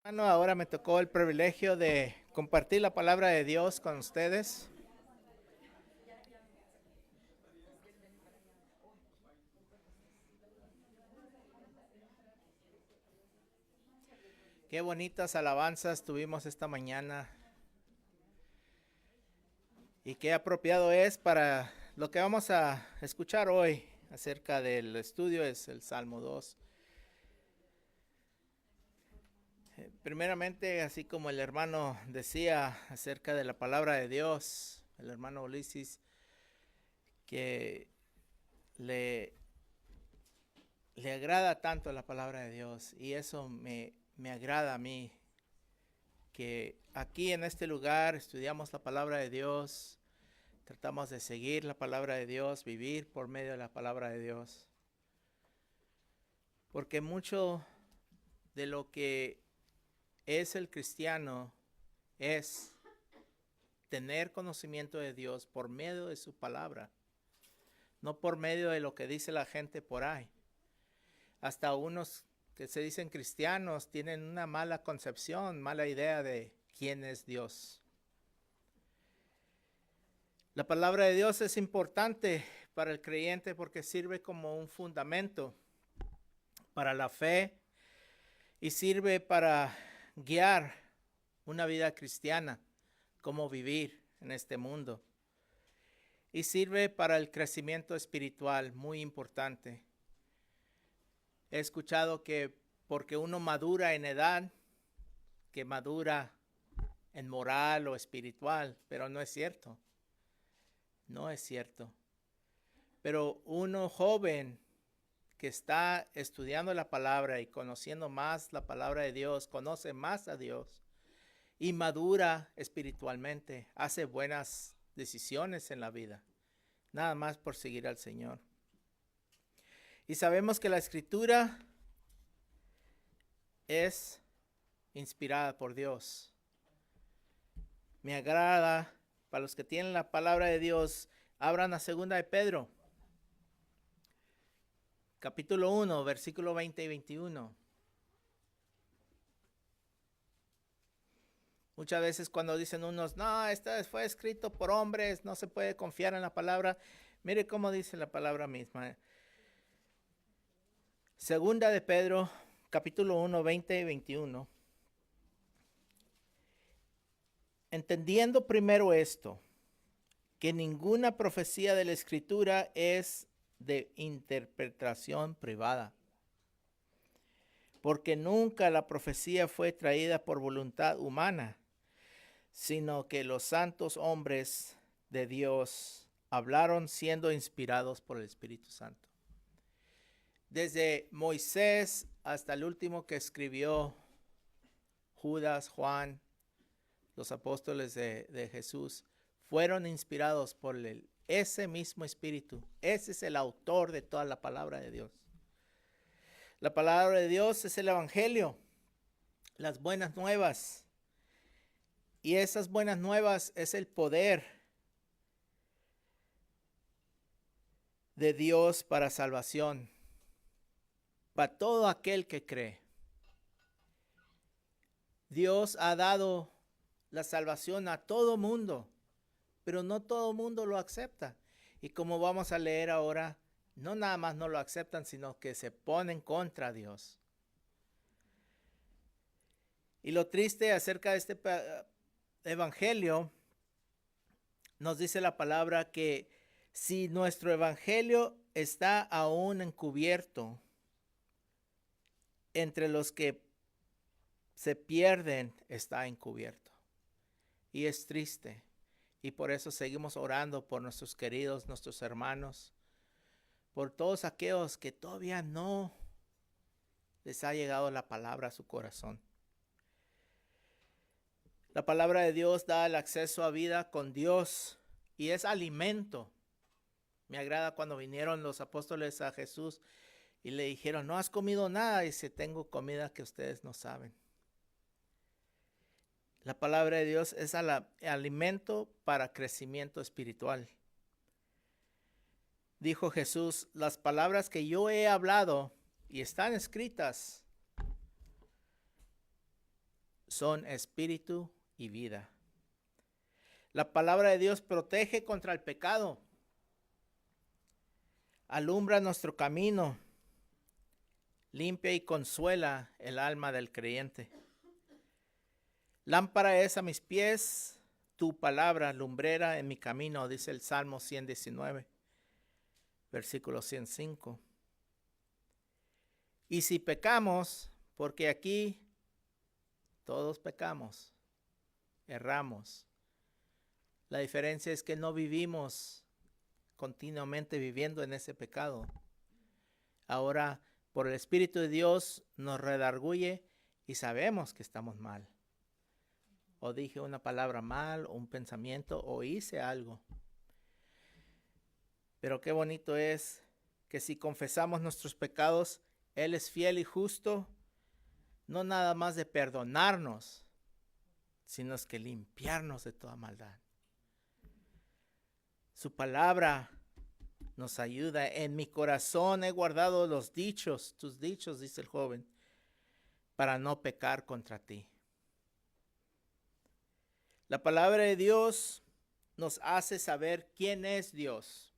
Bueno, ahora me tocó el privilegio de compartir la palabra de Dios con ustedes. Qué bonitas alabanzas tuvimos esta mañana y qué apropiado es para lo que vamos a escuchar hoy acerca del estudio es el Salmo 2. Primeramente, así como el hermano decía acerca de la palabra de Dios, el hermano Ulises, que le, le agrada tanto la palabra de Dios y eso me agrada a mí, que aquí en este lugar estudiamos la palabra de Dios, tratamos de seguir la palabra de Dios, vivir por medio de la palabra de Dios. Porque mucho de lo que es el cristiano es tener conocimiento de Dios por medio de su palabra, no por medio de lo que dice la gente por ahí. Hasta unos que se dicen cristianos tienen una mala concepción, mala idea de quién es Dios. La palabra de Dios es importante para el creyente porque sirve como un fundamento para la fe y sirve para guiar una vida cristiana, cómo vivir en este mundo. Y sirve para el crecimiento espiritual, muy importante. He escuchado que porque uno madura en edad, que madura en moral o espiritual, pero no es cierto. No es cierto. Pero uno joven que está estudiando la palabra y conociendo más la palabra de Dios, conoce más a Dios y madura espiritualmente, hace buenas decisiones en la vida, nada más por seguir al Señor. Y sabemos que la escritura es inspirada por Dios. Me agrada, para los que tienen la palabra de Dios, abran a 2 de Pedro, capítulo 1, versículo 20 y 21. Muchas veces cuando dicen unos, no, esto fue escrito por hombres, no se puede confiar en la palabra. Mire cómo dice la palabra misma. Segunda de Pedro, capítulo 1, 20 y 21. Entendiendo primero esto, que ninguna profecía de la Escritura es de interpretación privada, porque nunca la profecía fue traída por voluntad humana, sino que los santos hombres de Dios hablaron siendo inspirados por el Espíritu Santo. Desde Moisés hasta el último que escribió, Judas, Juan, los apóstoles de Jesús, fueron inspirados por ese mismo Espíritu. Ese es el autor de toda la palabra de Dios. La palabra de Dios es el Evangelio, las buenas nuevas. Y esas buenas nuevas es el poder de Dios para salvación, para todo aquel que cree. Dios ha dado la salvación a todo mundo, pero no todo mundo lo acepta. Y como vamos a leer ahora, no nada más no lo aceptan, sino que se ponen contra Dios. Y lo triste acerca de este evangelio, nos dice la palabra que si nuestro evangelio está aún encubierto, entre los que se pierden está encubierto. Y es triste. Y por eso seguimos orando por nuestros queridos, nuestros hermanos, por todos aquellos que todavía no les ha llegado la palabra a su corazón. La palabra de Dios da el acceso a vida con Dios y es alimento. Me agrada cuando vinieron los apóstoles a Jesús y le dijeron, no has comido nada. Y dice, tengo comida que ustedes no saben. La palabra de Dios es alimento para crecimiento espiritual. Dijo Jesús, las palabras que yo he hablado y están escritas son espíritu y vida. La palabra de Dios protege contra el pecado, alumbra nuestro camino, limpia y consuela el alma del creyente. Lámpara es a mis pies tu palabra, lumbrera en mi camino, dice el Salmo 119, versículo 105. Y si pecamos, porque aquí todos pecamos, erramos. La diferencia es que no vivimos continuamente viviendo en ese pecado. Ahora, por el Espíritu de Dios nos redarguye y sabemos que estamos mal. O dije una palabra mal, o un pensamiento, o hice algo. Pero qué bonito es que si confesamos nuestros pecados, Él es fiel y justo, no nada más de perdonarnos, sino es que limpiarnos de toda maldad. Su palabra nos ayuda. En mi corazón he guardado los dichos, tus dichos, dice el joven, para no pecar contra ti. La palabra de Dios nos hace saber quién es Dios.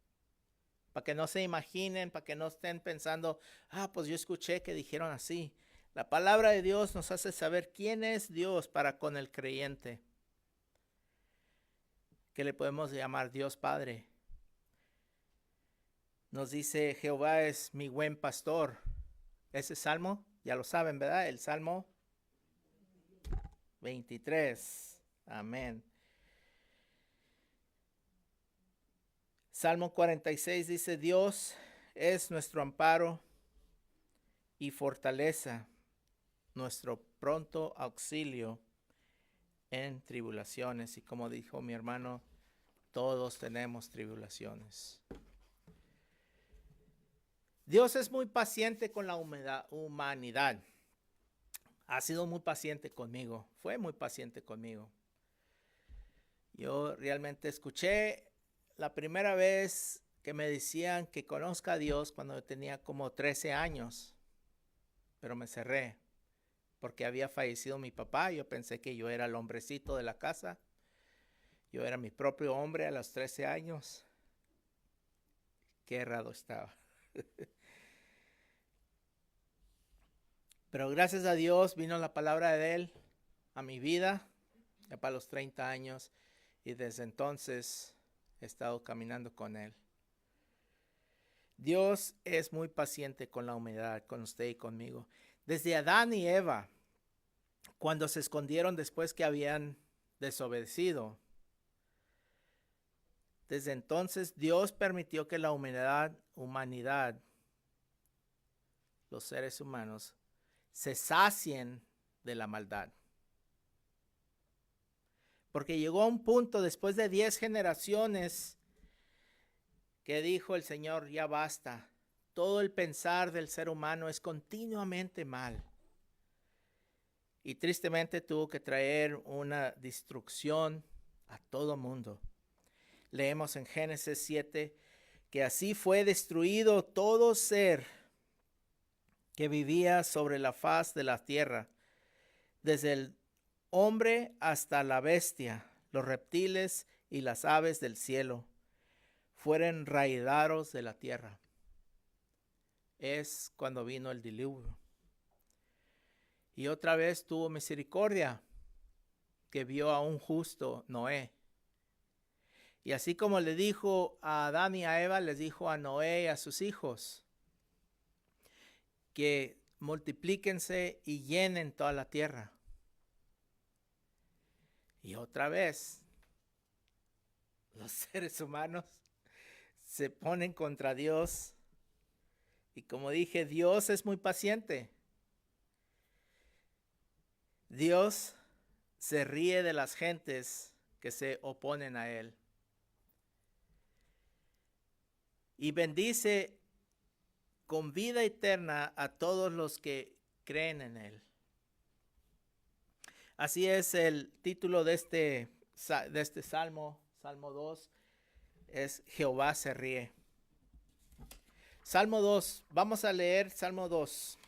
Para que no se imaginen, para que no estén pensando, pues yo escuché que dijeron así. La palabra de Dios nos hace saber quién es Dios para con el creyente. Que le podemos llamar Dios Padre. Nos dice, Jehová es mi buen pastor. Ese salmo, ya lo saben, ¿verdad? El Salmo 23. Amén. Salmo 46 dice, Dios es nuestro amparo y fortaleza, nuestro pronto auxilio en tribulaciones. Y como dijo mi hermano, todos tenemos tribulaciones. Dios es muy paciente con la humanidad. Ha sido muy paciente conmigo. Fue muy paciente conmigo. Yo realmente escuché la primera vez que me decían que conozca a Dios cuando yo tenía como 13 años. Pero me cerré porque había fallecido mi papá. Yo pensé que yo era el hombrecito de la casa. Yo era mi propio hombre a los 13 años. Qué errado estaba. Pero gracias a Dios vino la palabra de Él a mi vida, ya para los 30 años, y desde entonces he estado caminando con Él. Dios es muy paciente con la humanidad, con usted y conmigo. Desde Adán y Eva, cuando se escondieron después que habían desobedecido, desde entonces Dios permitió que la humanidad, los seres humanos, se sacien de la maldad. Porque llegó a un punto después de 10 generaciones que dijo el Señor, ya basta. Todo el pensar del ser humano es continuamente mal. Y tristemente tuvo que traer una destrucción a todo mundo. Leemos en Génesis 7 que así fue destruido todo ser que vivía sobre la faz de la tierra, desde el hombre hasta la bestia, los reptiles y las aves del cielo, fueron raídados de la tierra. Es cuando vino el diluvio. Y otra vez tuvo misericordia, que vio a un justo, Noé. Y así como le dijo a Adán y a Eva, les dijo a Noé y a sus hijos, que multiplíquense y llenen toda la tierra. Y otra vez, los seres humanos se ponen contra Dios. Y como dije, Dios es muy paciente. Dios se ríe de las gentes que se oponen a Él. Y bendice con vida eterna a todos los que creen en Él. Así es el título de este Salmo, Salmo 2, es Jehová se ríe. Salmo 2, vamos a leer Salmo 2.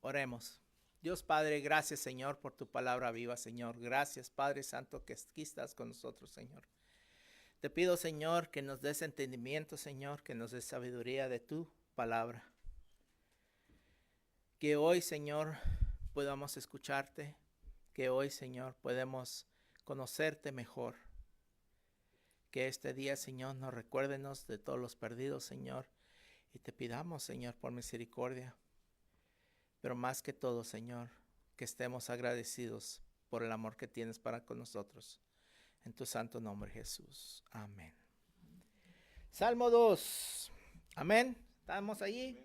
Oremos. Dios Padre, gracias Señor por tu palabra viva, Señor. Gracias Padre Santo que aquí estás con nosotros, Señor. Te pido, Señor, que nos des entendimiento, Señor, que nos des sabiduría de tu palabra. Que hoy, Señor, podamos escucharte. Que hoy, Señor, podemos conocerte mejor. Que este día, Señor, nos recuérdenos de todos los perdidos, Señor. Y te pidamos, Señor, por misericordia. Pero más que todo, Señor, que estemos agradecidos por el amor que tienes para con nosotros. En tu santo nombre, Jesús. Amén. Salmo 2. Amén. ¿Estamos allí?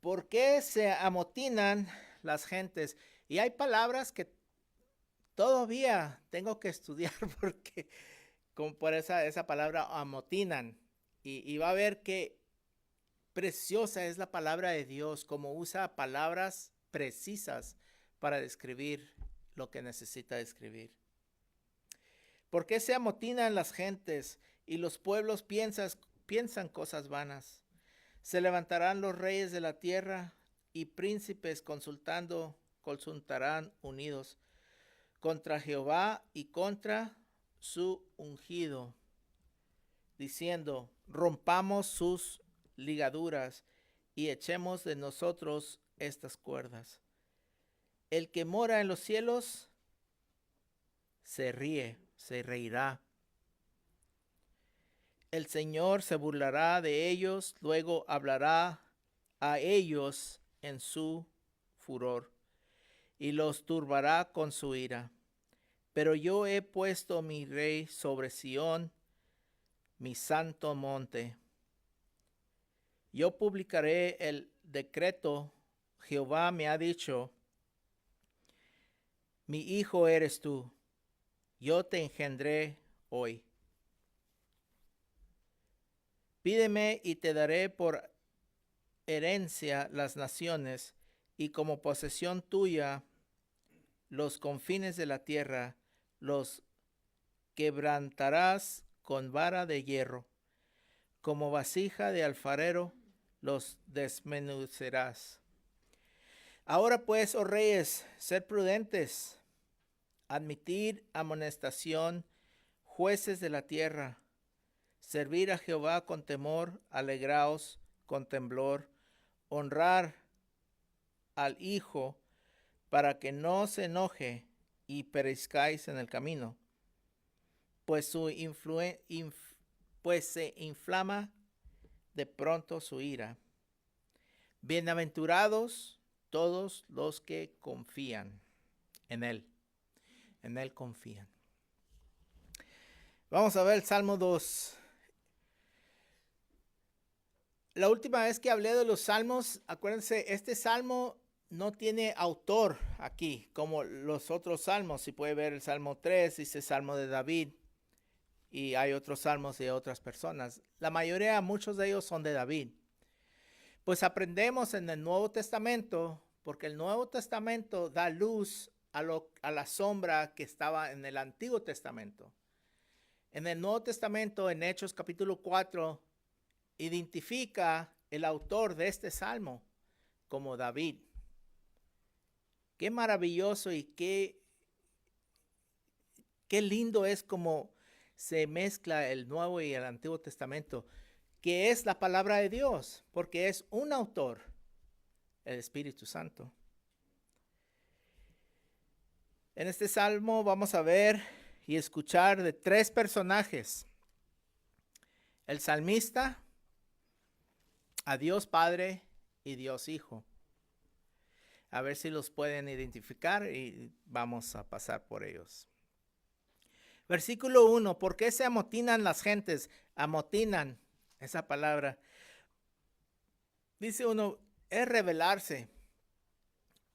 ¿Por qué se amotinan las gentes? Y hay palabras que todavía tengo que estudiar porque como por esa palabra amotinan. Y va a ver que preciosa es la palabra de Dios, como usa palabras precisas para describir lo que necesita describir. ¿Por qué se amotinan las gentes y los pueblos piensan cosas vanas? Se levantarán los reyes de la tierra y príncipes consultarán unidos contra Jehová y contra su ungido, diciendo, rompamos sus ligaduras y echemos de nosotros estas cuerdas. El que mora en los cielos se reirá. El Señor se burlará de ellos, luego hablará a ellos en su furor y los turbará con su ira. Pero yo he puesto mi rey sobre Sión, mi santo monte. Yo publicaré el decreto. Jehová me ha dicho, mi hijo eres tú, yo te engendré hoy. Pídeme y te daré por herencia las naciones, y como posesión tuya los confines de la tierra. Los quebrantarás con vara de hierro, como vasija de alfarero los desmenucerás. Ahora pues, oh reyes, sed prudentes, admitid amonestación, jueces de la tierra, servir a Jehová con temor, alegraos con temblor, honrar al Hijo, para que no se enoje y perezcáis en el camino, pues se inflama de pronto su ira. Bienaventurados todos los que confían en Él confían. Vamos a ver el Salmo 2. La última vez que hablé de los salmos, acuérdense, este salmo no tiene autor aquí, como los otros salmos. Si puede ver el Salmo 3, dice Salmo de David, y hay otros salmos de otras personas. La mayoría, muchos de ellos son de David. Pues aprendemos en el Nuevo Testamento, porque el Nuevo Testamento da luz a la sombra que estaba en el Antiguo Testamento. En el Nuevo Testamento, en Hechos capítulo 4, identifica el autor de este salmo como David. Qué maravilloso y qué lindo es como se mezcla el Nuevo y el Antiguo Testamento, que es la palabra de Dios, porque es un autor, el Espíritu Santo. En este salmo vamos a ver y escuchar de 3 personajes: el salmista, a Dios Padre y Dios Hijo. A ver si los pueden identificar y vamos a pasar por ellos. Versículo 1. ¿Por qué se amotinan las gentes? Amotinan, esa palabra. Dice uno, es rebelarse.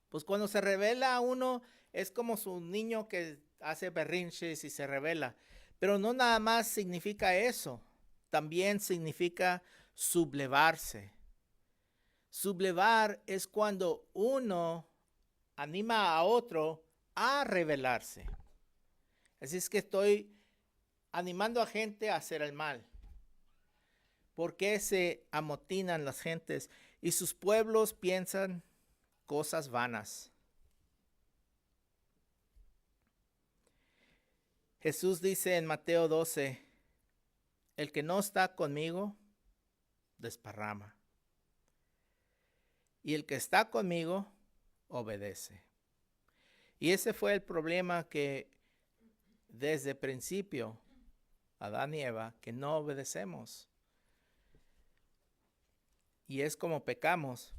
Pues cuando se rebela uno, es como su niño que hace berrinches y se rebela. Pero no nada más significa eso. También significa sublevarse. Sublevar es cuando uno anima a otro a rebelarse. Así es que estoy animando a gente a hacer el mal. ¿Por qué se amotinan las gentes? y sus pueblos piensan cosas vanas. Jesús dice en Mateo 12, el que no está conmigo, desparrama. Y el que está conmigo, obedece. Y ese fue el problema que desde el principio, Adán y Eva, que no obedecemos. Y es como pecamos.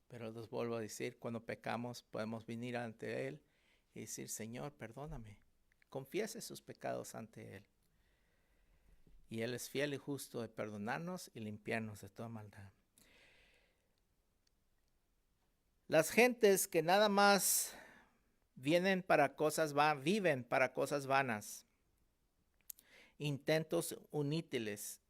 Pero les vuelvo a decir, cuando pecamos podemos venir ante Él y decir, Señor, perdóname. Confiese sus pecados ante Él. Y Él es fiel y justo de perdonarnos y limpiarnos de toda maldad. Las gentes que nada más viven para cosas vanas, intentos inútiles,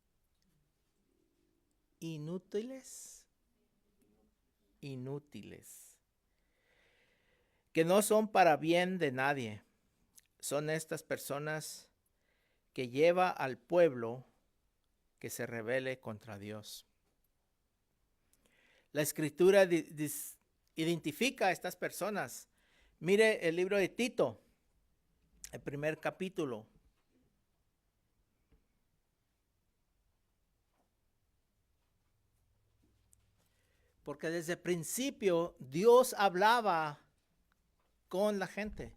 que no son para bien de nadie. Son estas personas que lleva al pueblo que se rebele contra Dios. La Escritura identifica a estas personas. Mire el libro de Tito, el primer capítulo. Porque desde el principio Dios hablaba con la gente.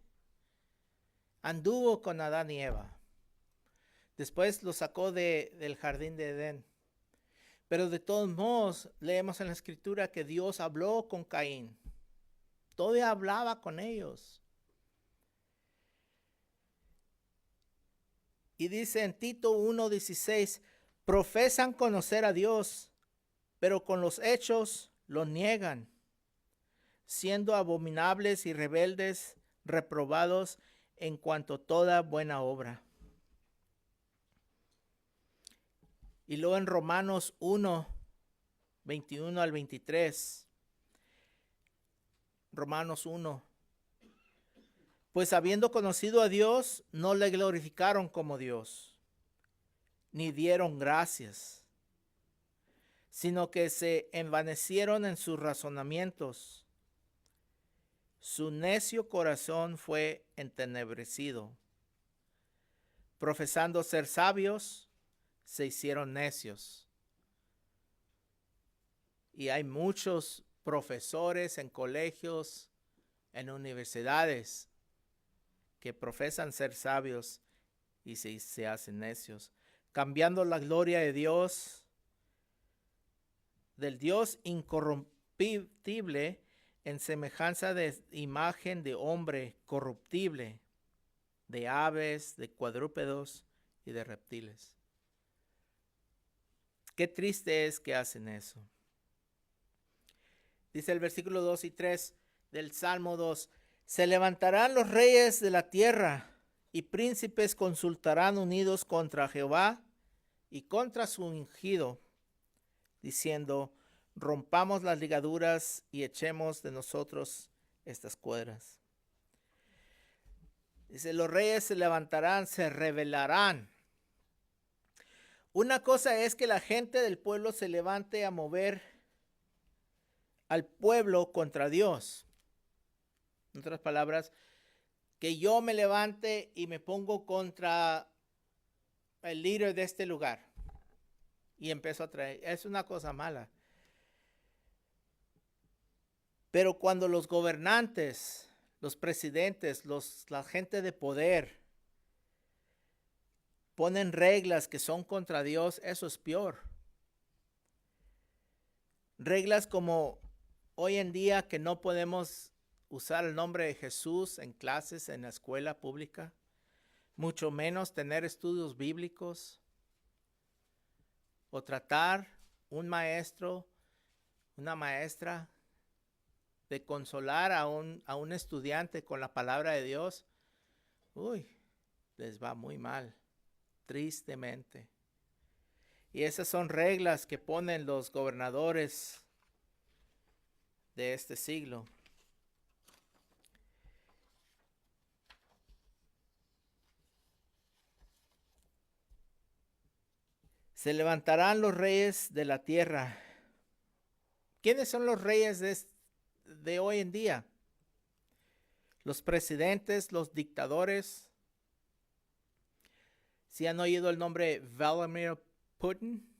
Anduvo con Adán y Eva. Después lo sacó del jardín de Edén. Pero de todos modos, leemos en la Escritura que Dios habló con Caín. Todavía hablaba con ellos. Y dice en Tito 1:16, profesan conocer a Dios, pero con los hechos lo niegan, siendo abominables y rebeldes, reprobados en cuanto a toda buena obra. Y luego en Romanos 1:21 al 23. Romanos 1. Pues habiendo conocido a Dios, no le glorificaron como Dios, ni dieron gracias, sino que se envanecieron en sus razonamientos. Su necio corazón fue entenebrecido. Profesando ser sabios, se hicieron necios. Y hay muchos profesores en colegios, en universidades, que profesan ser sabios y se hacen necios, cambiando la gloria de Dios, del Dios incorruptible, en semejanza de imagen de hombre corruptible, de aves, de cuadrúpedos y de reptiles. Qué triste es que hacen eso. Dice el versículo 2 y 3 del Salmo 2, se levantarán los reyes de la tierra y príncipes consultarán unidos contra Jehová y contra su ungido, diciendo, rompamos las ligaduras y echemos de nosotros estas cuerdas. Dice, los reyes se levantarán, se rebelarán. Una cosa es que la gente del pueblo se levante a mover al pueblo contra Dios. En otras palabras, que yo me levante y me pongo contra el líder de este lugar y empiezo a traer. Es una cosa mala. Pero cuando los gobernantes, los presidentes, la gente de poder ponen reglas que son contra Dios, eso es peor. Reglas como hoy en día que no podemos usar el nombre de Jesús en clases en la escuela pública, mucho menos tener estudios bíblicos o tratar un maestro, una maestra de consolar a un estudiante con la palabra de Dios. Les va muy mal, tristemente. Y esas son reglas que ponen los gobernadores de este siglo. Se levantarán los reyes de la tierra ¿Quiénes son los reyes de hoy en día? Los presidentes, los dictadores. ¿Si han oído el nombre Vladimir Putin,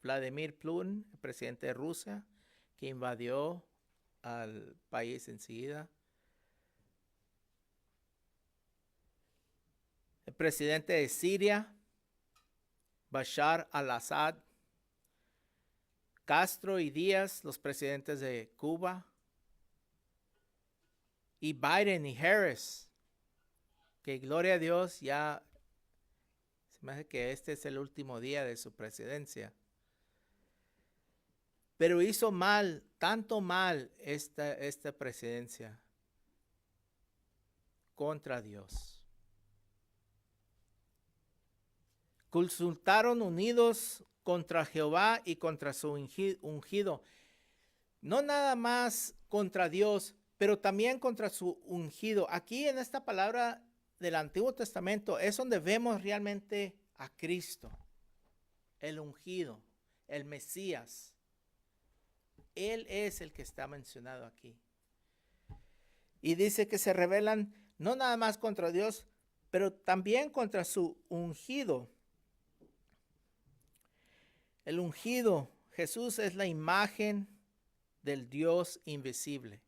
el presidente de Rusia, que invadió al país enseguida? El presidente de Siria, Bashar al-Assad. Castro y Díaz, los presidentes de Cuba. Y Biden y Harris, que gloria a Dios, ya se me hace que este es el último día de su presidencia. Pero hizo mal, tanto mal esta presidencia contra Dios. Consultaron unidos contra Jehová y contra su ungido. No nada más contra Dios, pero también contra su ungido. Aquí en esta palabra del Antiguo Testamento es donde vemos realmente a Cristo, el ungido, el Mesías. Él es el que está mencionado aquí. Y dice que se rebelan no nada más contra Dios, pero también contra su ungido. El ungido, Jesús es la imagen del Dios invisible.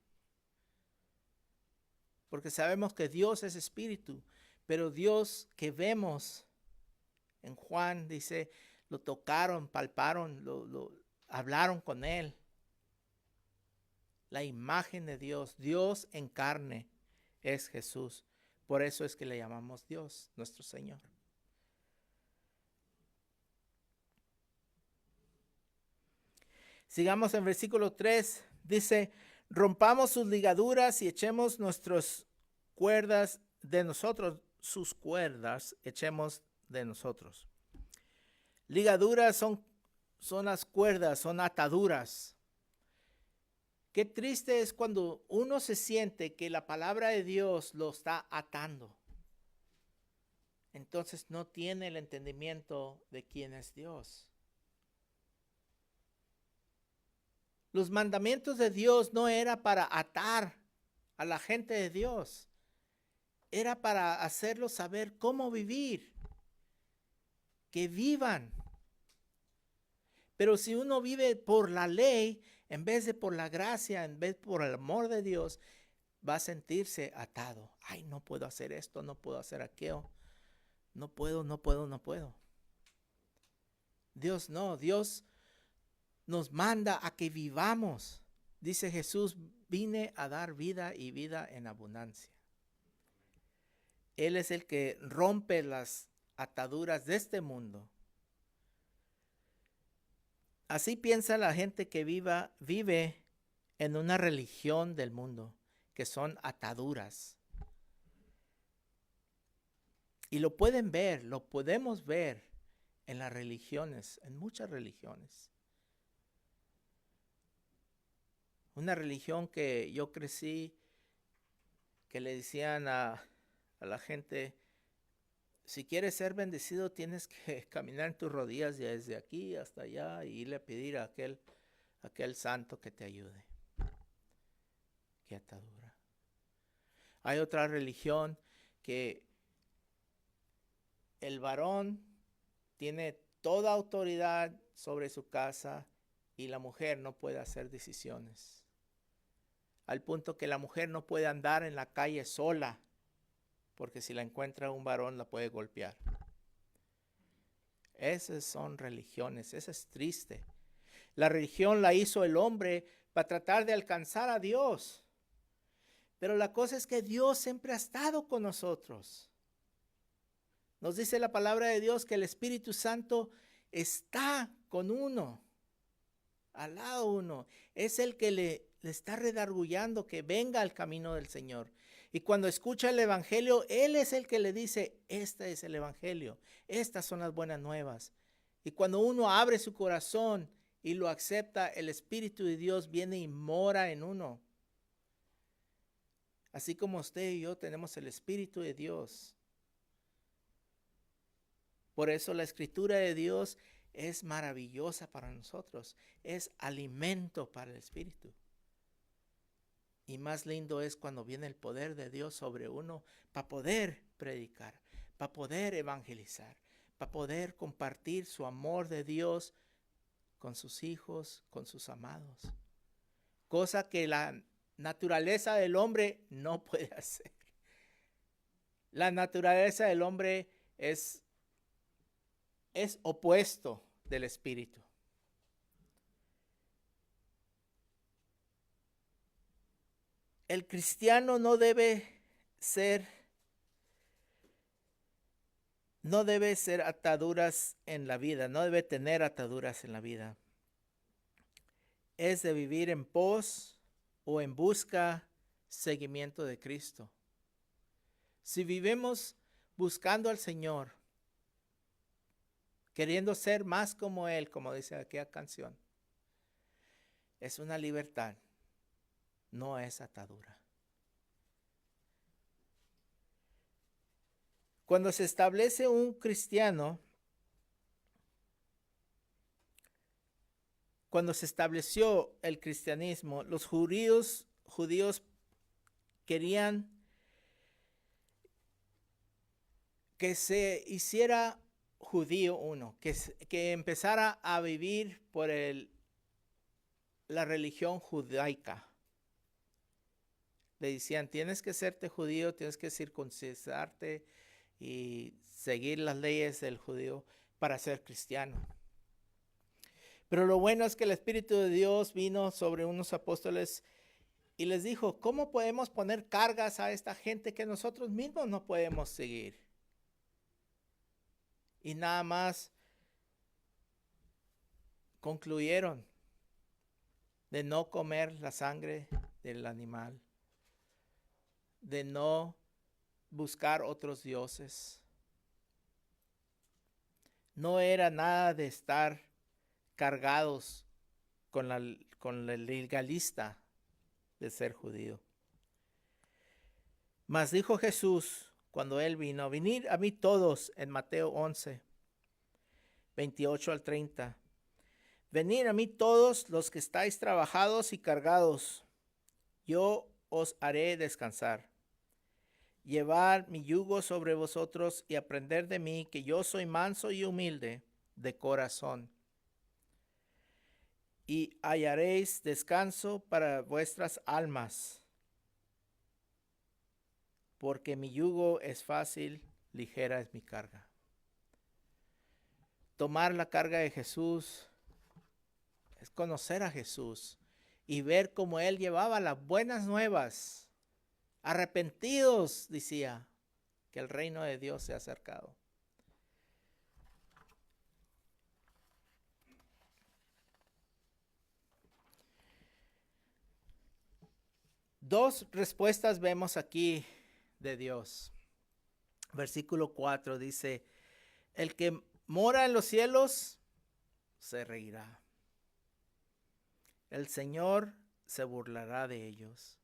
Porque sabemos que Dios es espíritu, pero Dios que vemos en Juan dice, lo tocaron, palparon, hablaron con él. La imagen de Dios, Dios en carne, es Jesús. Por eso es que le llamamos Dios, nuestro Señor. Sigamos en versículo 3, dice, rompamos sus ligaduras y echemos nuestras cuerdas de nosotros, sus cuerdas echemos de nosotros. Ligaduras son las cuerdas, son ataduras. Qué triste es cuando uno se siente que la palabra de Dios lo está atando. Entonces no tiene el entendimiento de quién es Dios. Los mandamientos de Dios no era para atar a la gente de Dios. Era para hacerlos saber cómo vivir. Que vivan. Pero si uno vive por la ley, en vez de por la gracia, en vez de por el amor de Dios, va a sentirse atado. Ay, no puedo hacer esto, no puedo hacer aquello. No puedo. Dios no, Dios nos manda a que vivamos. Dice Jesús, vine a dar vida y vida en abundancia. Él es el que rompe las ataduras de este mundo. Así piensa la gente que vive en una religión del mundo, que son ataduras. Y lo pueden ver, lo podemos ver en las religiones, en muchas religiones. Una religión que yo crecí, que le decían a la gente, si quieres ser bendecido tienes que caminar en tus rodillas desde aquí hasta allá y irle a pedir a aquel santo que te ayude. Qué atadura. Hay otra religión que el varón tiene toda autoridad sobre su casa y la mujer no puede hacer decisiones. Al punto que la mujer no puede andar en la calle sola, porque si la encuentra un varón la puede golpear. Esas son religiones, eso es triste. La religión la hizo el hombre para tratar de alcanzar a Dios. Pero la cosa es que Dios siempre ha estado con nosotros. Nos dice la palabra de Dios que el Espíritu Santo está con uno, al lado uno. Es el que le está redargullando que venga al camino del Señor. Y cuando escucha el Evangelio, Él es el que le dice, este es el Evangelio, estas son las buenas nuevas. Y cuando uno abre su corazón y lo acepta, el Espíritu de Dios viene y mora en uno. Así como usted y yo tenemos el Espíritu de Dios. Por eso la Escritura de Dios es maravillosa para nosotros. Es alimento para el espíritu. Y más lindo es cuando viene el poder de Dios sobre uno para poder predicar, para poder evangelizar, para poder compartir su amor de Dios con sus hijos, con sus amados. Cosa que la naturaleza del hombre no puede hacer. La naturaleza del hombre es opuesto del espíritu. El cristiano no debe ser ataduras en la vida, no debe tener ataduras en la vida. Es de vivir en pos o en busca, seguimiento de Cristo. Si vivimos buscando al Señor, queriendo ser más como Él, como dice aquella canción, es una libertad, no es atadura. Cuando se establece un cristiano, cuando se estableció el cristianismo, los judíos querían que se hiciera judío uno, que empezara a vivir por la religión judaica. Le decían, tienes que serte judío, tienes que circuncidarte y seguir las leyes del judío para ser cristiano. Pero lo bueno es que el Espíritu de Dios vino sobre unos apóstoles y les dijo, ¿cómo podemos poner cargas a esta gente que nosotros mismos no podemos seguir? Y nada más concluyeron de no comer la sangre del animal, de no buscar otros dioses. No era nada de estar cargados con el legalista de ser judío. Mas dijo Jesús cuando él vino, venid a mí todos, en Mateo 11, 28 al 30. Venid a mí todos los que estáis trabajados y cargados, yo os haré descansar. Llevad mi yugo sobre vosotros y aprender de mí, que yo soy manso y humilde de corazón. Y hallaréis descanso para vuestras almas, porque mi yugo es fácil, ligera es mi carga. Tomar la carga de Jesús es conocer a Jesús y ver cómo Él llevaba las buenas nuevas. Arrepentidos, decía, que el reino de Dios se ha acercado. Dos respuestas vemos aquí de Dios. Versículo 4 dice, el que mora en los cielos se reirá. El Señor se burlará de ellos.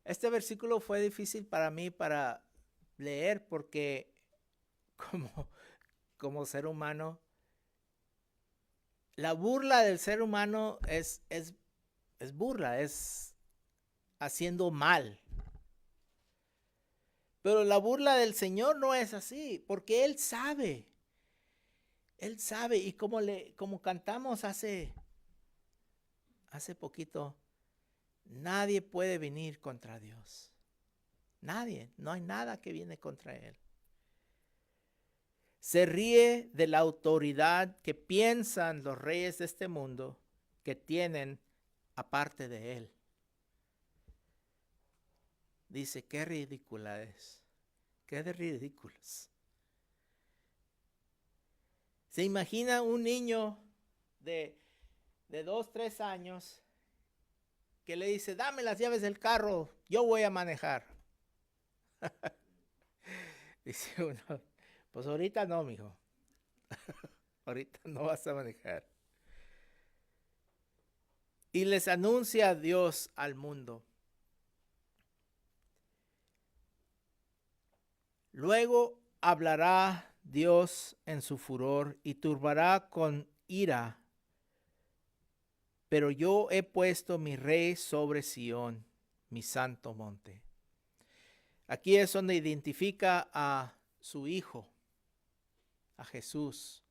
Este versículo fue difícil para mí para leer porque como ser humano, la burla del ser humano es burla, es haciendo mal. Pero la burla del Señor no es así, porque Él sabe, y como cantamos hace poquito, nadie puede venir contra Dios. Nadie, no hay nada que viene contra Él. Se ríe de la autoridad que piensan los reyes de este mundo que tienen aparte de Él. Dice, qué ridícula es. Qué de ridículos. ¿Se imagina un niño de 2, 3 años que le dice, dame las llaves del carro, yo voy a manejar? Dice uno, pues ahorita no, mijo. Ahorita no vas a manejar. Y les anuncia a Dios al mundo. Luego hablará Dios en su furor y turbará con ira. Pero yo he puesto mi rey sobre Sión, mi santo monte. Aquí es donde identifica a su hijo, a Jesús.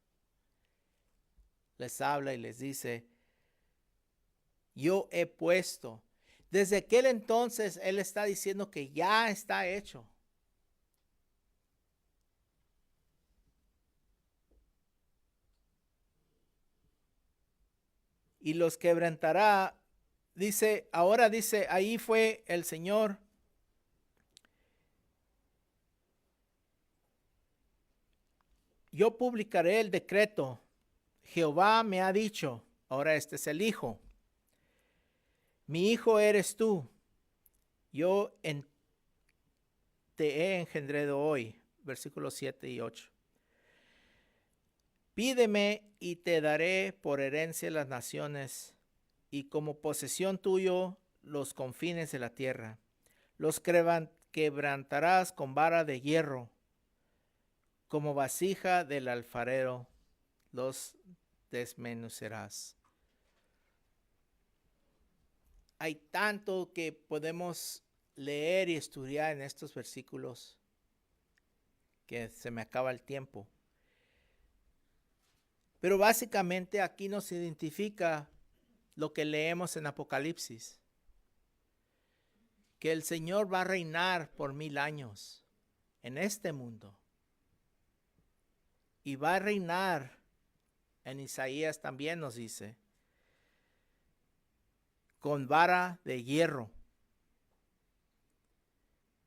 Les habla y les dice, yo he puesto. Desde aquel entonces él está diciendo que ya está hecho. Y los quebrantará. Dice, ahora dice, ahí fue el Señor. Yo publicaré el decreto. Jehová me ha dicho, ahora este es el hijo. Mi hijo eres tú. Yo te he engendrado hoy. Versículos 7 y 8. Pídeme y te daré por herencia las naciones y como posesión tuyo los confines de la tierra. Los quebrantarás con vara de hierro, como vasija del alfarero los desmenuzarás. Hay tanto que podemos leer y estudiar en estos versículos que se me acaba el tiempo. Pero básicamente aquí nos identifica lo que leemos en Apocalipsis, que el Señor va a reinar por 1000 años en este mundo. Y va a reinar, en Isaías también nos dice, con vara de hierro.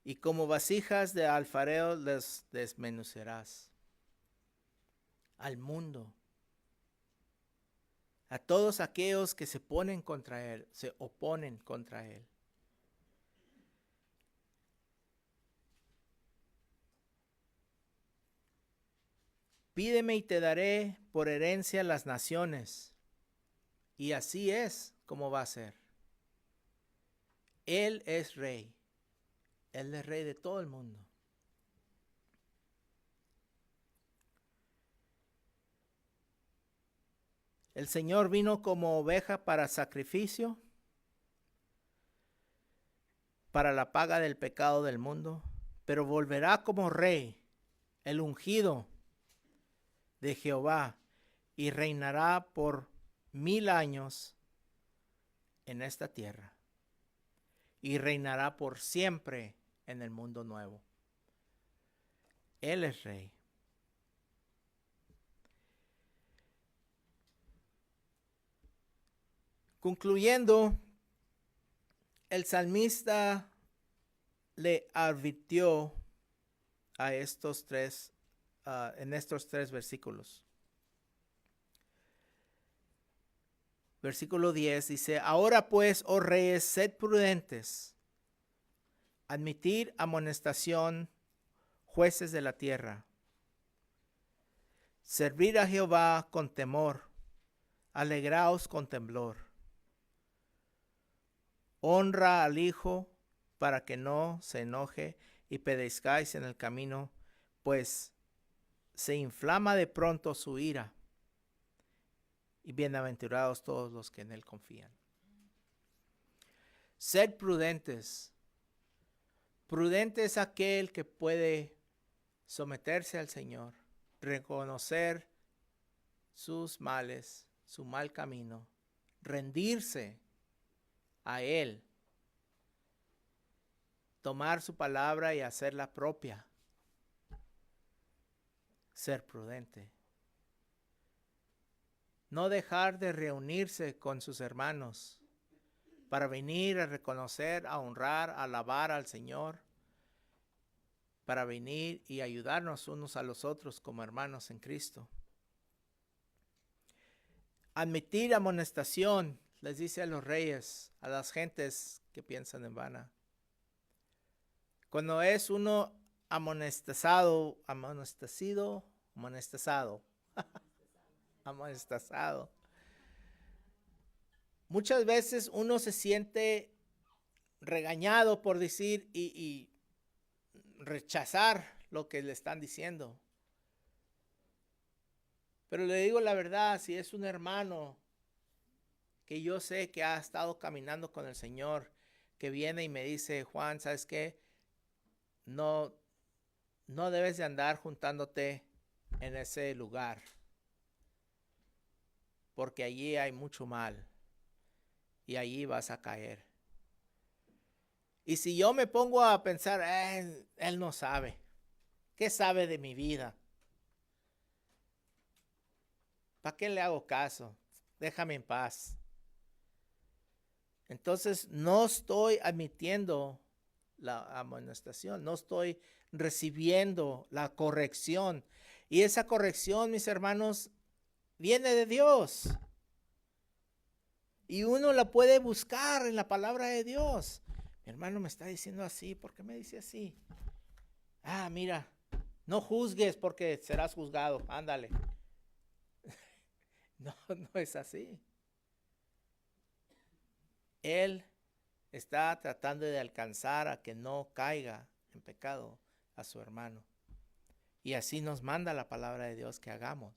Y como vasijas de alfarero les desmenuzarás al mundo. A todos aquellos que se ponen contra él, se oponen contra él. Pídeme y te daré por herencia las naciones. Y así es como va a ser. Él es rey. Él es rey de todo el mundo. El Señor vino como oveja para sacrificio, para la paga del pecado del mundo, pero volverá como rey, el ungido de Jehová, y reinará por 1000 años en esta tierra, y reinará por siempre en el mundo nuevo. Él es rey. Concluyendo, el salmista le advirtió a estos tres, en estos 3 versículos. Versículo 10 dice, ahora pues, oh reyes, sed prudentes, admitid amonestación, jueces de la tierra. Servid a Jehová con temor, alegraos con temblor. Honra al Hijo para que no se enoje y perezcáis en el camino, pues se inflama de pronto su ira. Y bienaventurados todos los que en él confían. Sed prudentes. Prudente es aquel que puede someterse al Señor, reconocer sus males, su mal camino, rendirse a Él, tomar su palabra y hacerla propia. Ser prudente. No dejar de reunirse con sus hermanos para venir a reconocer, a honrar, a alabar al Señor, para venir y ayudarnos unos a los otros como hermanos en Cristo. Admitir amonestación, les dice a los reyes, a las gentes que piensan en vana. Cuando es uno amonestado, muchas veces uno se siente regañado por decir y rechazar lo que le están diciendo. Pero le digo la verdad, si es un hermano que yo sé que ha estado caminando con el Señor, que viene y me dice, Juan, ¿sabes qué? No, no debes de andar juntándote en ese lugar, porque allí hay mucho mal y allí vas a caer. Y si yo me pongo a pensar, él no sabe, ¿qué sabe de mi vida? ¿Para qué le hago caso? Déjame en paz. Entonces no estoy admitiendo la amonestación, no estoy recibiendo la corrección. Y esa corrección, mis hermanos, viene de Dios. Y uno la puede buscar en la palabra de Dios. Mi hermano me está diciendo así, ¿por qué me dice así? Ah, mira, no juzgues porque serás juzgado, ándale. No, no es así. Él está tratando de alcanzar a que no caiga en pecado a su hermano. Y así nos manda la palabra de Dios que hagamos.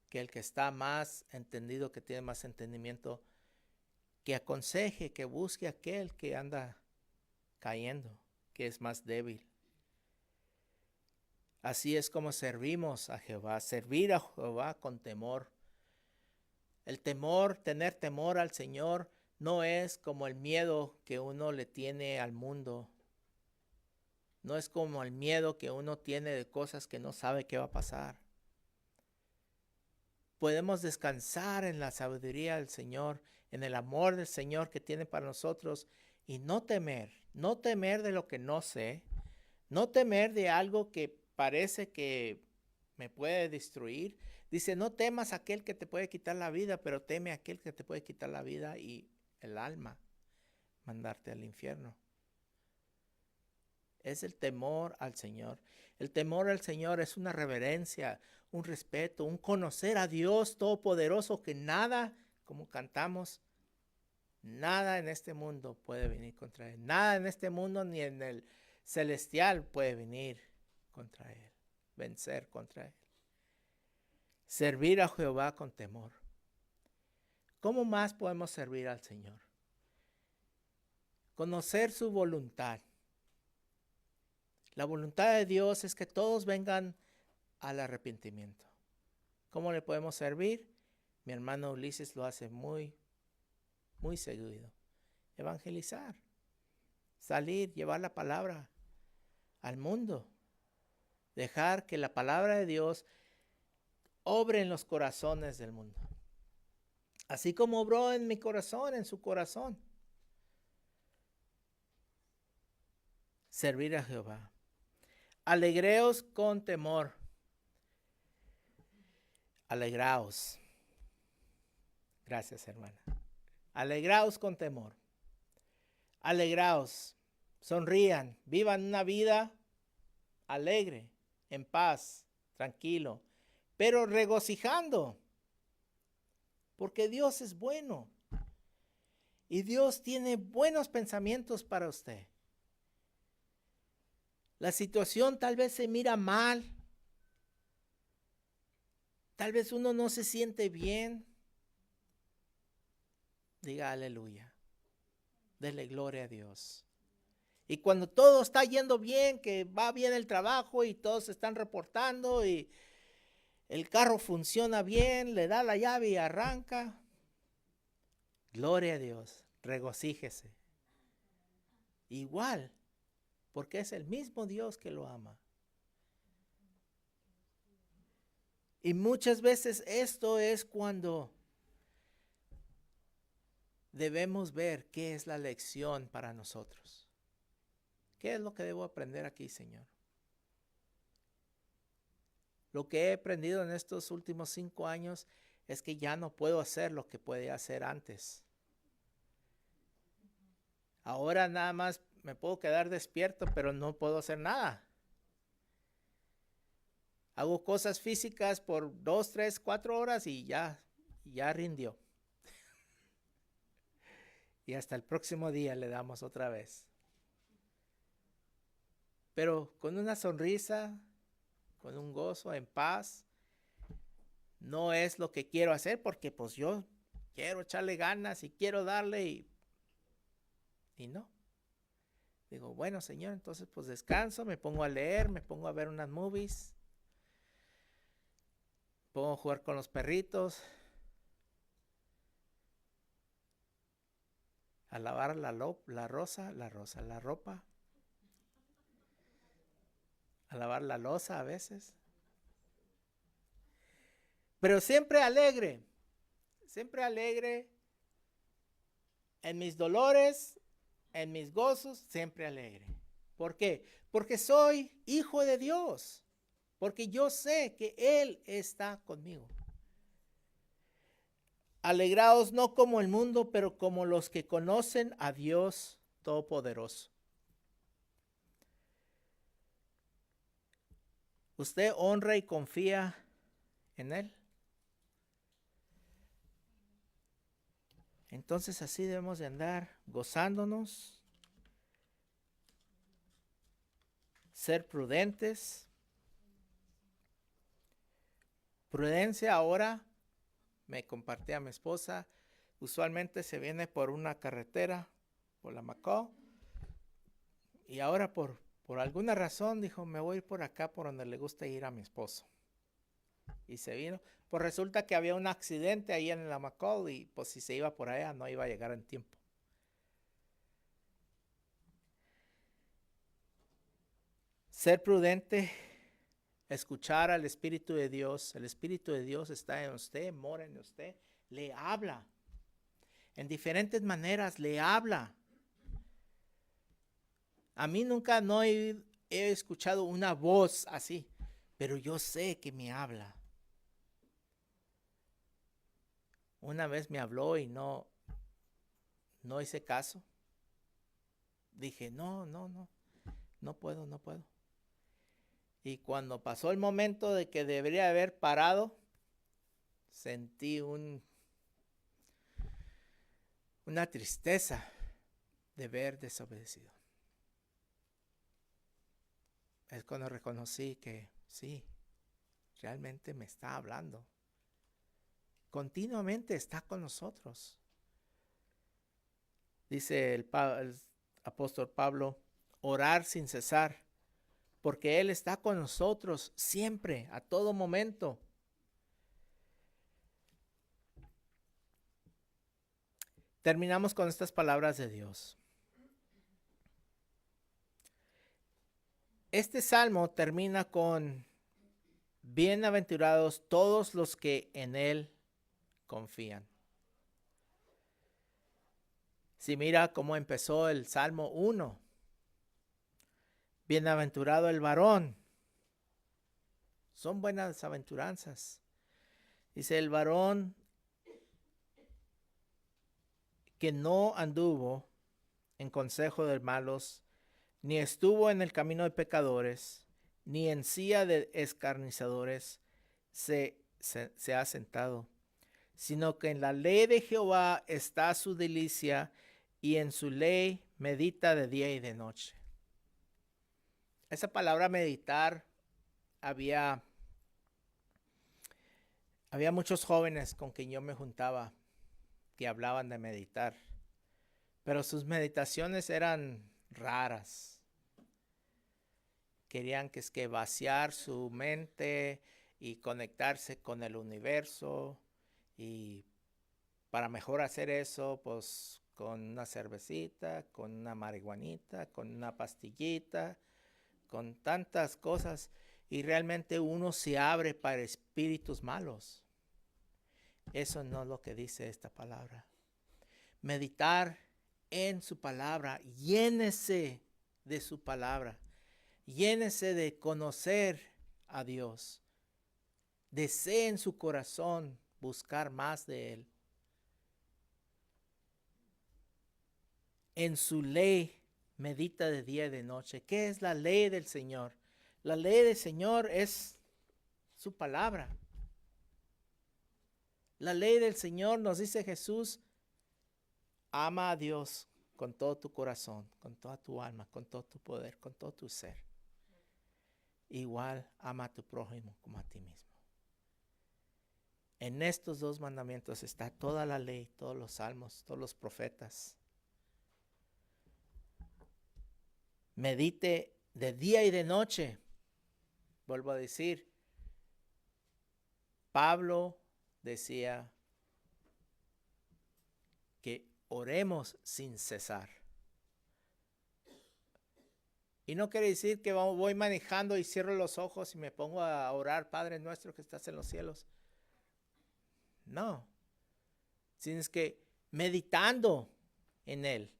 Que el que está más entendido, que tiene más entendimiento, que aconseje, que busque a aquel que anda cayendo, que es más débil. Así es como servimos a Jehová, servir a Jehová con temor. El temor, tener temor al Señor, no es como el miedo que uno le tiene al mundo. No es como el miedo que uno tiene de cosas que no sabe qué va a pasar. Podemos descansar en la sabiduría del Señor, en el amor del Señor que tiene para nosotros y no temer de lo que no sé, no temer de algo que parece que me puede destruir. Dice, no temas a aquel que te puede quitar la vida, pero teme a aquel que te puede quitar la vida y el alma, mandarte al infierno. Es el temor al Señor. El temor al Señor es una reverencia, un respeto, un conocer a Dios Todopoderoso, que nada, como cantamos, nada en este mundo puede venir contra Él. Nada en este mundo ni en el celestial puede venir contra Él, vencer contra Él. Servir a Jehová con temor. ¿Cómo más podemos servir al Señor? Conocer su voluntad. La voluntad de Dios es que todos vengan al arrepentimiento. ¿Cómo le podemos servir? Mi hermano Ulises lo hace muy seguido. Evangelizar, salir, llevar la palabra al mundo. Dejar que la palabra de Dios obre en los corazones del mundo. Así como obró en mi corazón, en su corazón. Servir a Jehová. Alegreos con temor. Alegraos. Gracias, hermana. Alegraos con temor. Alegraos. Sonrían. Vivan una vida alegre, en paz, tranquilo, pero regocijando. Porque Dios es bueno. Y Dios tiene buenos pensamientos para usted. La situación tal vez se mira mal. Tal vez uno no se siente bien. Diga aleluya. Dele gloria a Dios. Y cuando todo está yendo bien, que va bien el trabajo y todos se están reportando y el carro funciona bien, le da la llave y arranca. Gloria a Dios. Regocíjese. Igual, porque es el mismo Dios que lo ama. Y muchas veces esto es cuando debemos ver qué es la lección para nosotros. ¿Qué es lo que debo aprender aquí, Señor? Lo que he aprendido en estos últimos 5 años es que ya no puedo hacer lo que podía hacer antes. Ahora nada más me puedo quedar despierto, pero no puedo hacer nada. Hago cosas físicas por 2, 3, 4 horas y ya rindió. Y hasta el próximo día le damos otra vez. Pero con una sonrisa, con un gozo, en paz, no es lo que quiero hacer porque pues yo quiero echarle ganas y quiero darle y no. Digo, bueno, Señor, entonces pues descanso, me pongo a leer, me pongo a ver unas movies, pongo a jugar con los perritos, a lavar la ropa, a lavar la loza a veces. Pero siempre alegre en mis dolores, en mis gozos, siempre alegre. ¿Por qué? Porque soy hijo de Dios, porque yo sé que Él está conmigo. Alegraos no como el mundo, pero como los que conocen a Dios Todopoderoso. ¿Usted honra y confía en Él? Entonces así debemos de andar, gozándonos, ser prudentes. Prudencia ahora, me compartía mi esposa, usualmente se viene por una carretera, por la Macao, y ahora por alguna razón dijo, me voy a ir por acá, por donde le gusta ir a mi esposo. Y se vino. Pues resulta que había un accidente ahí en la Macao y pues si se iba por allá no iba a llegar en tiempo. Ser prudente, escuchar al Espíritu de Dios. El Espíritu de Dios está en usted, mora en usted, le habla. En diferentes maneras le habla. A mí nunca no he escuchado una voz así, pero yo sé que me habla. Una vez me habló y no hice caso. Dije, no puedo. Y cuando pasó el momento de que debería haber parado, sentí una tristeza de haber desobedecido. Es cuando reconocí que sí, realmente me está hablando. Continuamente está con nosotros. Dice el apóstol Pablo, orar sin cesar, porque Él está con nosotros siempre, a todo momento. Terminamos con estas palabras de Dios. Este salmo termina con bienaventurados todos los que en Él confían. Si mira cómo empezó el Salmo 1. Bienaventurado el varón. Son buenas aventuranzas. Dice el varón que no anduvo en consejo de malos, ni estuvo en el camino de pecadores, ni en silla de escarnecedores se ha sentado, sino que en la ley de Jehová está su delicia, y en su ley medita de día y de noche. Esa palabra meditar, había muchos jóvenes con quien yo me juntaba que hablaban de meditar, pero sus meditaciones eran raras. Querían que vaciar su mente y conectarse con el universo, y para mejor hacer eso, pues con una cervecita, con una marihuanita, con una pastillita, con tantas cosas, y realmente uno se abre para espíritus malos. Eso no es lo que dice esta palabra. Meditar en su palabra, llénese de su palabra, llénese de conocer a Dios, desee en su corazón buscar más de Él. En su ley medita de día y de noche. ¿Qué es la ley del Señor? La ley del Señor es su palabra. La ley del Señor, nos dice Jesús, ama a Dios con todo tu corazón, con toda tu alma, con todo tu poder, con todo tu ser. Igual ama a tu prójimo como a ti mismo. En estos 2 mandamientos está toda la ley, todos los salmos, todos los profetas. Medite de día y de noche. Vuelvo a decir, Pablo decía que oremos sin cesar. Y no quiere decir que voy manejando y cierro los ojos y me pongo a orar, Padre nuestro que estás en los cielos. No. Tienes que meditando en Él.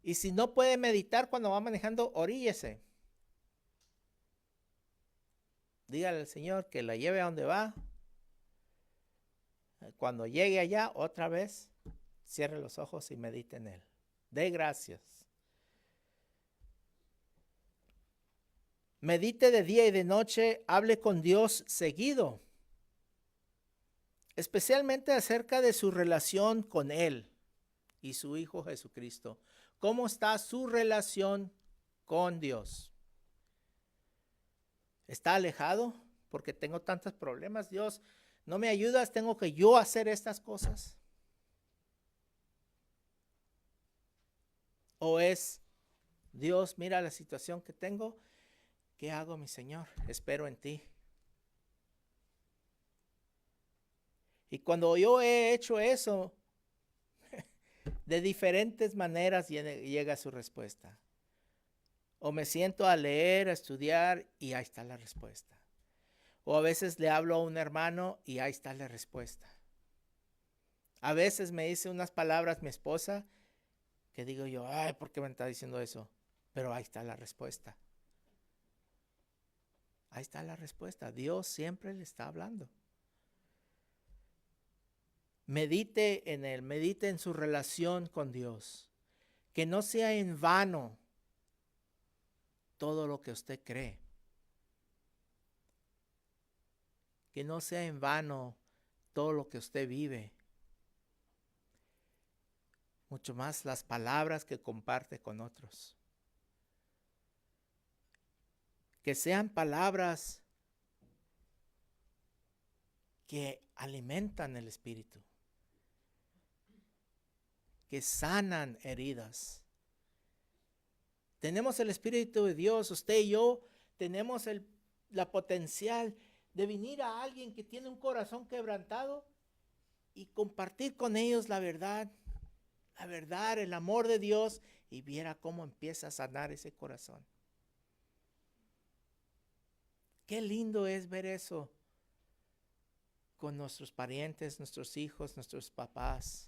Y si no puede meditar cuando va manejando, oríllese. Dígale al Señor que la lleve a donde va. Cuando llegue allá, otra vez, cierre los ojos y medite en Él. Dé gracias. Medite de día y de noche, hable con Dios seguido. Especialmente acerca de su relación con Él y su Hijo Jesucristo. ¿Cómo está su relación con Dios? ¿Está alejado? Porque tengo tantos problemas. Dios, ¿no me ayudas? ¿Tengo que yo hacer estas cosas? ¿O es, Dios, mira la situación que tengo? ¿Qué hago, mi Señor? Espero en ti. Y cuando yo he hecho eso, de diferentes maneras llega su respuesta. O me siento a leer, a estudiar y ahí está la respuesta. O a veces le hablo a un hermano y ahí está la respuesta. A veces me dice unas palabras mi esposa que digo yo, ay, ¿por qué me está diciendo eso? Pero ahí está la respuesta. Ahí está la respuesta. Dios siempre le está hablando. Medite en Él, medite en su relación con Dios. Que no sea en vano todo lo que usted cree. Que no sea en vano todo lo que usted vive. Mucho más las palabras que comparte con otros. Que sean palabras que alimentan el espíritu. Que sanan heridas. Tenemos el Espíritu de Dios, usted y yo tenemos la potencial de venir a alguien que tiene un corazón quebrantado y compartir con ellos la verdad, el amor de Dios, y viera cómo empieza a sanar ese corazón. Qué lindo es ver eso con nuestros parientes, nuestros hijos, nuestros papás,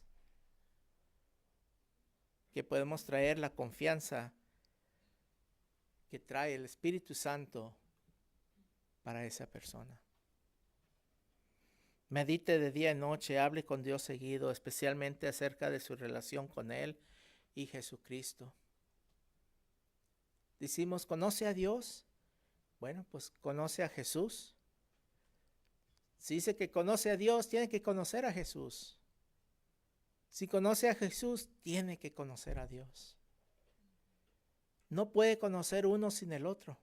que podemos traer la confianza que trae el Espíritu Santo para esa persona. Medite de día y noche, hable con Dios seguido, especialmente acerca de su relación con Él y Jesucristo. Decimos, ¿conoce a Dios? Bueno, pues conoce a Jesús. Si dice que conoce a Dios, tiene que conocer a Jesús. Si conoce a Jesús, tiene que conocer a Dios. No puede conocer uno sin el otro.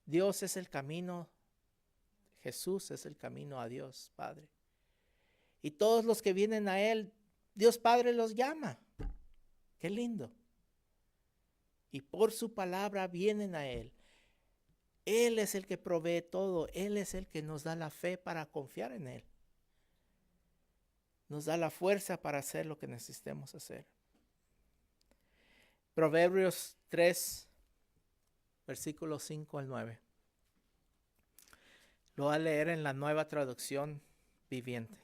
Dios es el camino, Jesús es el camino a Dios Padre. Y todos los que vienen a Él, Dios Padre los llama. Qué lindo. Y por su palabra vienen a Él. Él es el que provee todo. Él es el que nos da la fe para confiar en Él. Nos da la fuerza para hacer lo que necesitemos hacer. Proverbios 3, versículos 5 al 9. Lo voy a leer en la Nueva Traducción Viviente.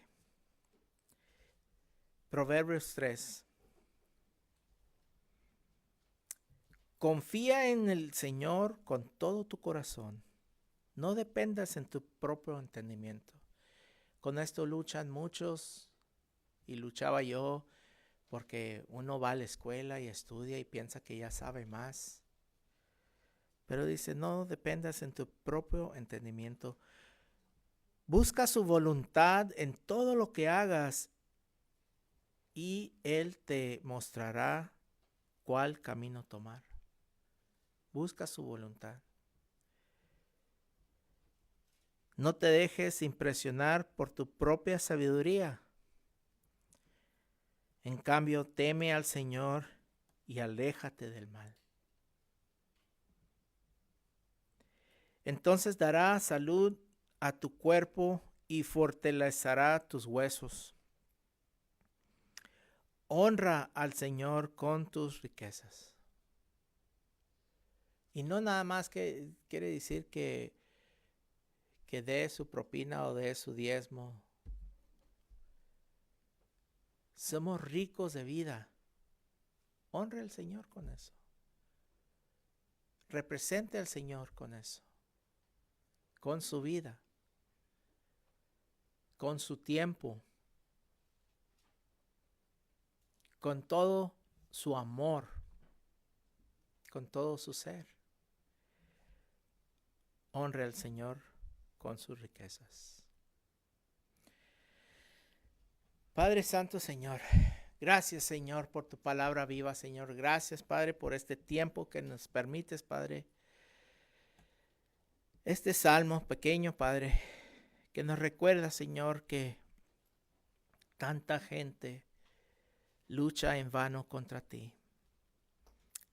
Proverbios 3. Confía en el Señor con todo tu corazón. No dependas en tu propio entendimiento. Con esto luchan muchos y luchaba yo, porque uno va a la escuela y estudia y piensa que ya sabe más. Pero dice, no dependas en tu propio entendimiento. Busca su voluntad en todo lo que hagas y Él te mostrará cuál camino tomar. Busca su voluntad. No te dejes impresionar por tu propia sabiduría. En cambio, teme al Señor y aléjate del mal. Entonces dará salud a tu cuerpo y fortalecerá tus huesos. Honra al Señor con tus riquezas. Y no nada más que quiere decir que dé su propina o dé su diezmo. Somos ricos de vida. Honre al Señor con eso. Represente al Señor con eso. Con su vida. Con su tiempo. Con todo su amor. Con todo su ser. Honre al Señor con sus riquezas. Padre Santo, Señor, gracias, Señor, por tu palabra viva, Señor. Gracias, Padre, por este tiempo que nos permites, Padre. Este salmo pequeño, Padre, que nos recuerda, Señor, que tanta gente lucha en vano contra ti.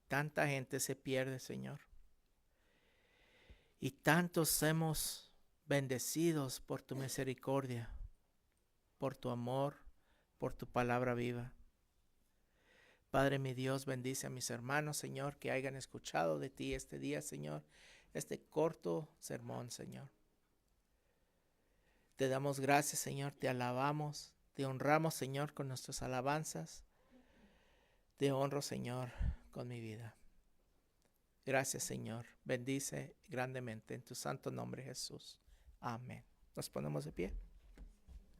Tanta gente se pierde, Señor. Y tantos somos bendecidos por tu misericordia, por tu amor, por tu palabra viva. Padre, mi Dios, bendice a mis hermanos, Señor, que hayan escuchado de ti este día, Señor, este corto sermón, Señor. Te damos gracias, Señor, te alabamos, te honramos, Señor, con nuestras alabanzas. Te honro, Señor, con mi vida. Gracias, Señor. Bendice grandemente en tu santo nombre, Jesús. Amén. Nos ponemos de pie.